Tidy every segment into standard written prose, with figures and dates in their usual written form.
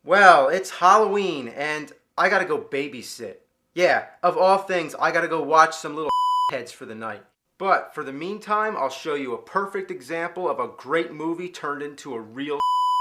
Well, it's Halloween and I gotta go babysit. Yeah, of all things, I gotta go watch some little heads for the night. But for the meantime, I'll show you a perfect example of a great movie turned into a real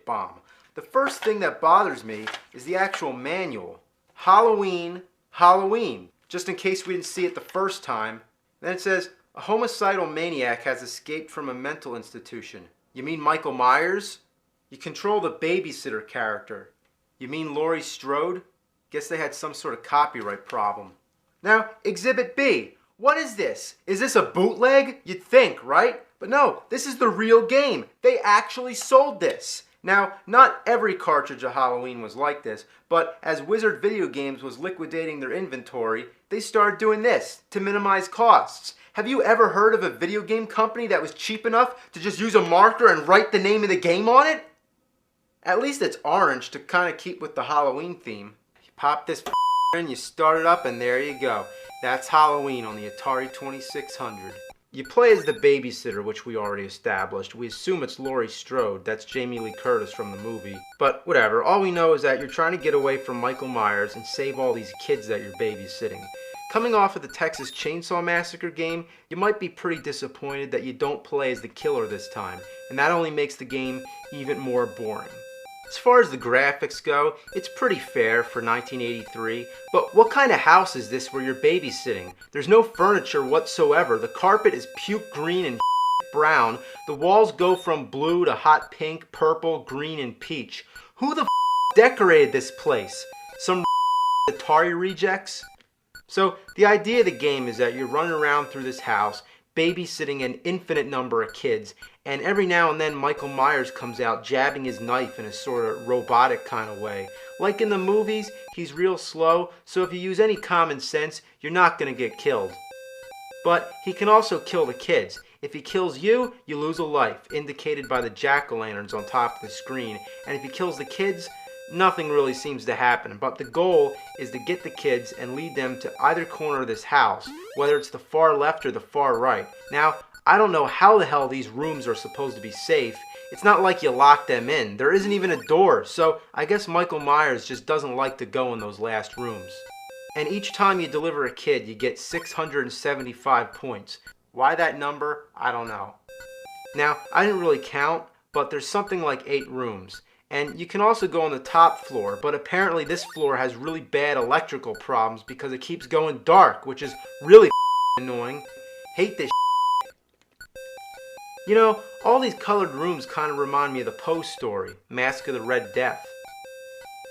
bomb. The first thing that bothers me is the actual manual. Halloween, Halloween. Just in case we didn't see it the first time. Then it says, a homicidal maniac has escaped from a mental institution. You mean Michael Myers? You control the babysitter character. You mean Laurie Strode? Guess they had some sort of copyright problem. Now, Exhibit B. What is this? Is this a bootleg? You'd think, right? But no, this is the real game. They actually sold this. Now, not every cartridge of Halloween was like this, but as Wizard Video Games was liquidating their inventory, they started doing this to minimize costs. Have you ever heard of a video game company that was cheap enough to just use a marker and write the name of the game on it? At least it's orange to kind of keep with the Halloween theme. You pop this in, you start it up, and there you go. That's Halloween on the Atari 2600. You play as the babysitter, which we already established. We assume it's Laurie Strode. That's Jamie Lee Curtis from the movie. But whatever, all we know is that you're trying to get away from Michael Myers and save all these kids that you're babysitting. Coming off of the Texas Chainsaw Massacre game, you might be pretty disappointed that you don't play as the killer this time, and that only makes the game even more boring. As far as the graphics go, it's pretty fair for 1983, but what kind of house is this where you're babysitting? There's no furniture whatsoever, the carpet is puke green and brown, the walls go from blue to hot pink, purple, green, and peach. Who the decorated this place? Some Atari rejects? So the idea of the game is that you're running around through this house, babysitting an infinite number of kids, and every now and then Michael Myers comes out jabbing his knife in a sort of robotic kind of way. Like in the movies, he's real slow, so if you use any common sense, you're not going to get killed. But he can also kill the kids. If he kills you, you lose a life, indicated by the jack-o'-lanterns on top of the screen, and if he kills the kids, nothing really seems to happen, but the goal is to get the kids and lead them to either corner of this house, whether it's the far left or the far right. Now, I don't know how the hell these rooms are supposed to be safe. It's not like you lock them in. There isn't even a door, so I guess Michael Myers just doesn't like to go in those last rooms. And each time you deliver a kid, you get 675 points. Why that number? I don't know. Now, I didn't really count, but there's something like 8 rooms. And you can also go on the top floor, but apparently this floor has really bad electrical problems because it keeps going dark, which is really annoying. Hate this. You know, all these colored rooms kind of remind me of the Poe story, Mask of the Red Death.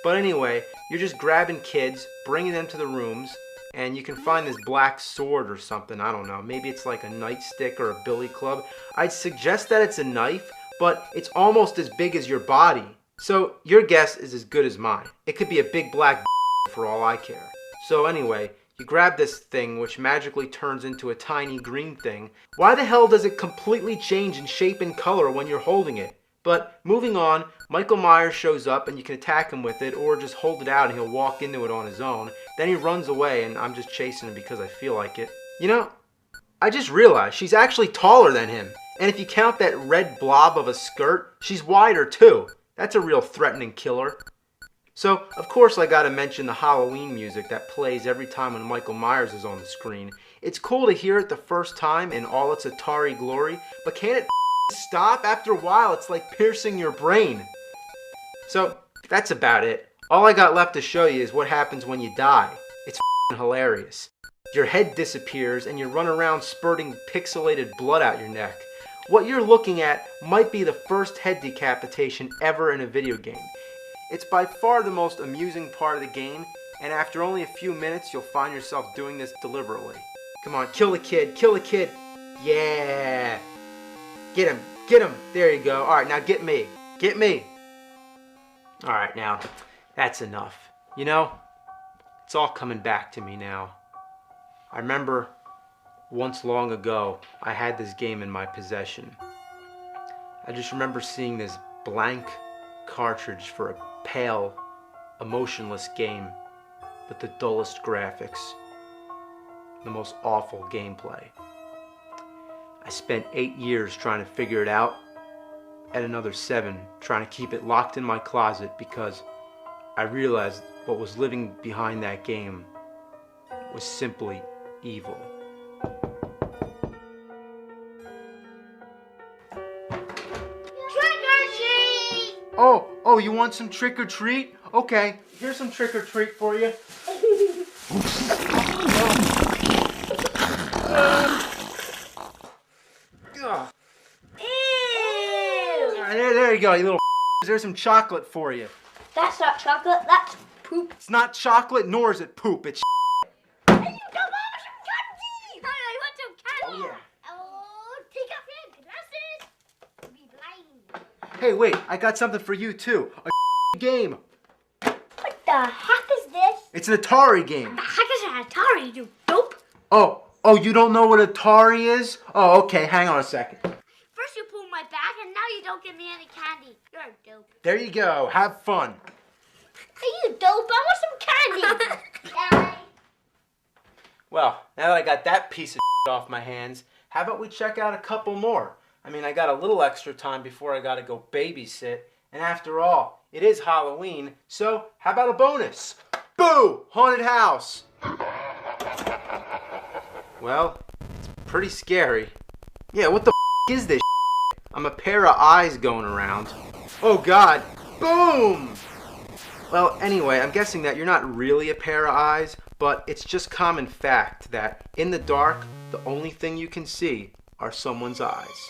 But anyway, you're just grabbing kids, bringing them to the rooms, and you can find this black sword or something, I don't know. Maybe it's like a nightstick or a billy club. I'd suggest that it's a knife, but it's almost as big as your body. So your guess is as good as mine. It could be a big black for all I care. So anyway, you grab this thing which magically turns into a tiny green thing. Why the hell does it completely change in shape and color when you're holding it? But moving on, Michael Myers shows up and you can attack him with it or just hold it out and he'll walk into it on his own. Then he runs away and I'm just chasing him because I feel like it. You know, I just realized she's actually taller than him. And if you count that red blob of a skirt, she's wider too. That's a real threatening killer. So, of course I gotta mention the Halloween music that plays every time when Michael Myers is on the screen. It's cool to hear it the first time in all its Atari glory, but can it stop? After a while, it's like piercing your brain. So, that's about it. All I got left to show you is what happens when you die. It's hilarious. Your head disappears and you run around spurting pixelated blood out your neck. What you're looking at might be the first head decapitation ever in a video game. It's by far the most amusing part of the game, and after only a few minutes, you'll find yourself doing this deliberately. Come on, kill the kid, kill the kid. Yeah. Get him, there you go. All right, now get me. All right, now, that's enough. You know, it's all coming back to me now. I remember once long ago, I had this game in my possession. I just remember seeing this blank cartridge for a pale, emotionless game with the dullest graphics, the most awful gameplay. I spent 8 years trying to figure it out, and another 7 trying to keep it locked in my closet because I realized what was living behind that game was simply evil. Trick or treat! Oh, you want some trick or treat? Okay, here's some trick or treat for you. There you go, you little. There's some chocolate for you. That's not chocolate, that's poop. It's not chocolate, nor is it poop. It's Hey, you come on with some candy! I want some candy! Oh, yeah. Oh, take off your glasses! You'll be blind. Hey, wait, I got something for you too. A game. What the heck is this? It's an Atari game. The heck is an Atari, you dope? Oh, you don't know what Atari is? Oh, okay, hang on a second. First you pull my back and now you don't give me any candy. You're a dope. There you go, have fun. Hey, you dope, I want some candy. Well, now that I got that piece of off my hands, how about we check out a couple more? I mean, I got a little extra time before I gotta go babysit, and after all, it is Halloween, so how about a bonus? Boo! Haunted house! Well, it's pretty scary. Yeah, what the is this? I'm a pair of eyes going around. Oh God! Boom! Well, anyway, I'm guessing that you're not really a pair of eyes, but it's just common fact that in the dark, the only thing you can see are someone's eyes.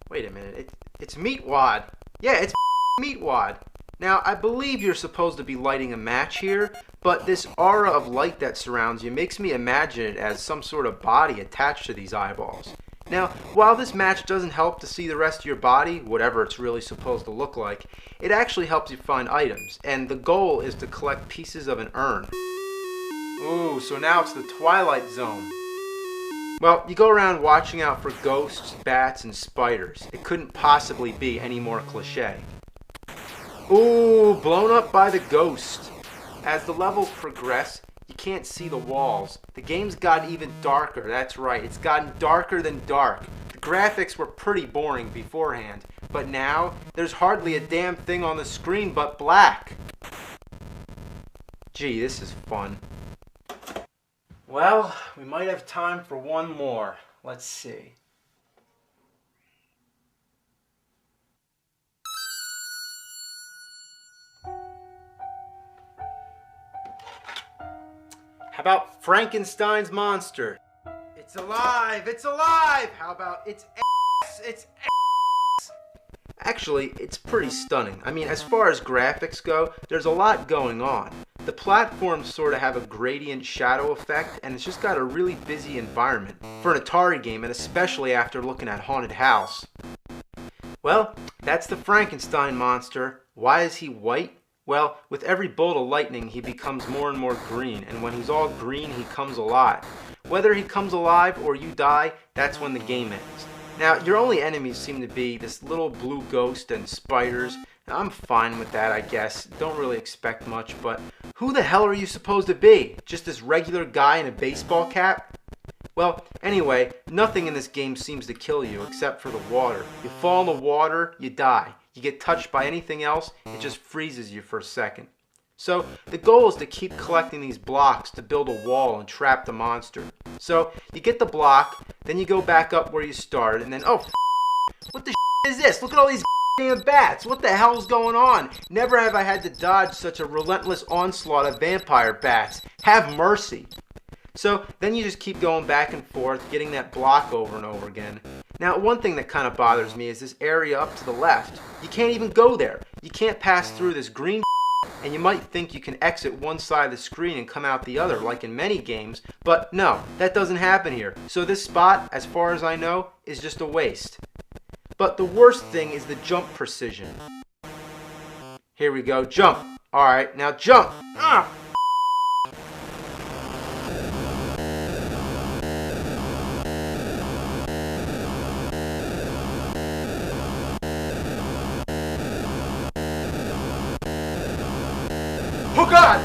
Wait a minute, it's Meatwad. Yeah, it's Meatwad. Now, I believe you're supposed to be lighting a match here, but this aura of light that surrounds you makes me imagine it as some sort of body attached to these eyeballs. Now, while this match doesn't help to see the rest of your body, whatever it's really supposed to look like, it actually helps you find items, and the goal is to collect pieces of an urn. Ooh, so now it's the Twilight Zone. Well, you go around watching out for ghosts, bats, and spiders. It couldn't possibly be any more cliche. Ooh, blown up by the ghost. As the levels progress, you can't see the walls. The game's gotten even darker, that's right, it's gotten darker than dark. The graphics were pretty boring beforehand, but now there's hardly a damn thing on the screen but black. Gee, this is fun. Well, we might have time for one more. Let's see. How about Frankenstein's monster? It's alive! It's alive! How about it's ass? It's ass! Actually, it's pretty stunning. I mean, as far as graphics go, there's a lot going on. The platforms sort of have a gradient shadow effect, and it's just got a really busy environment for an Atari game, and especially after looking at Haunted House. Well, that's the Frankenstein monster. Why is he white? Well, with every bolt of lightning, he becomes more and more green, and when he's all green, he comes alive. Whether he comes alive or you die, that's when the game ends. Now, your only enemies seem to be this little blue ghost and spiders. Now, I'm fine with that, I guess. Don't really expect much, but who the hell are you supposed to be? Just this regular guy in a baseball cap? Well, anyway, nothing in this game seems to kill you except for the water. You fall in the water, you die. You get touched by anything else, it just freezes you for a second. So the goal is to keep collecting these blocks to build a wall and trap the monster. So you get the block, then you go back up where you started, and then what the is this? Look at all these damn bats. What the hell's going on? Never have I had to dodge such a relentless onslaught of vampire bats. Have mercy. So then you just keep going back and forth, getting that block over and over again. Now, one thing that kind of bothers me is this area up to the left. You can't even go there. You can't pass through this green and you might think you can exit one side of the screen and come out the other, like in many games, but no, that doesn't happen here. So this spot, as far as I know, is just a waste. But the worst thing is the jump precision. Here we go, jump. Alright, now jump. Oh God!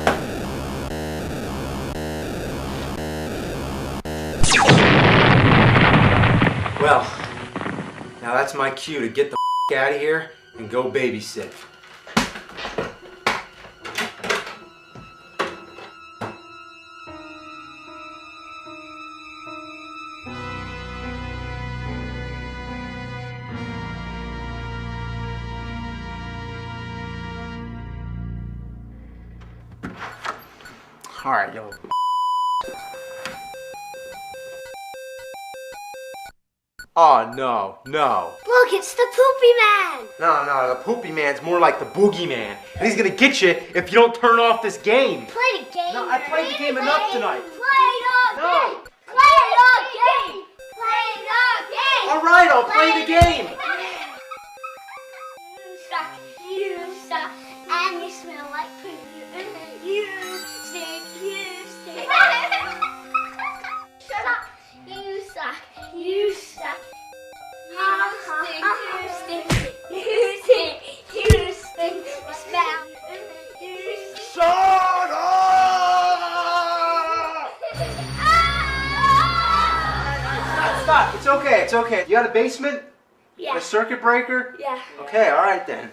Well, now that's my cue to get the out of here and go babysit. Alright, yo. Oh, no. Look, it's the Poopy Man. No, the Poopy Man's more like the Boogeyman. And he's gonna get you if you don't turn off this game. Play the game. No, I played the game enough tonight. Play the game. Play the game. Play the game. Alright, I'll play the game. You suck, and you smell like poo. You stink. Shut up. You suck. You suck. You stink. You smell. Shut up! Stop. It's okay. You got a basement? Yeah. A circuit breaker? Yeah. Okay, alright then.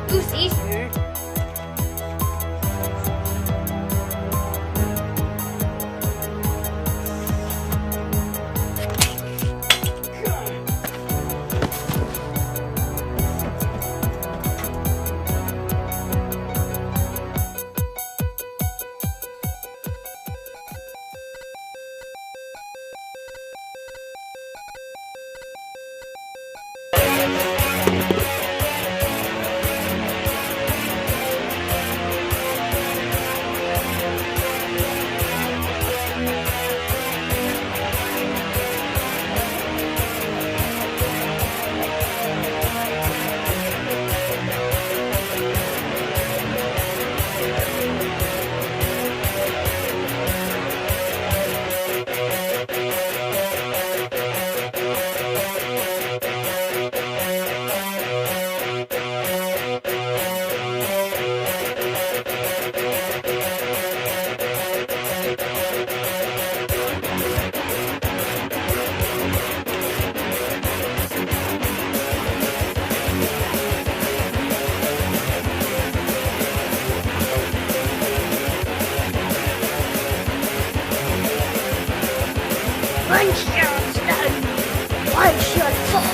Who's Easter? One shot done. One shot fall.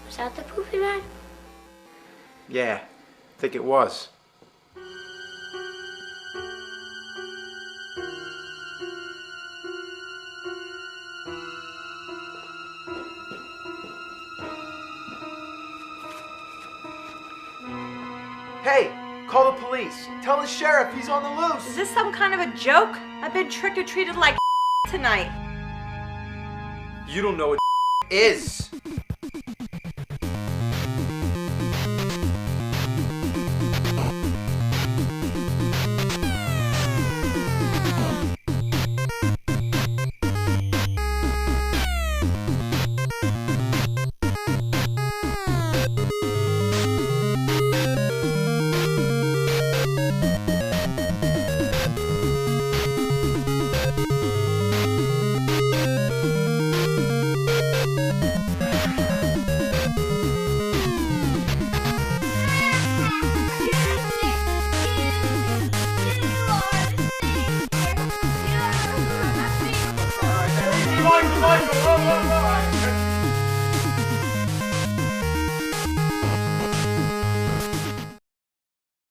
Was that the Poopy Man? Yeah, I think it was. Hey, call the police. Tell the sheriff he's on the loose. Is this some kind of a joke? I've been tricked or treated like tonight. You don't know what is.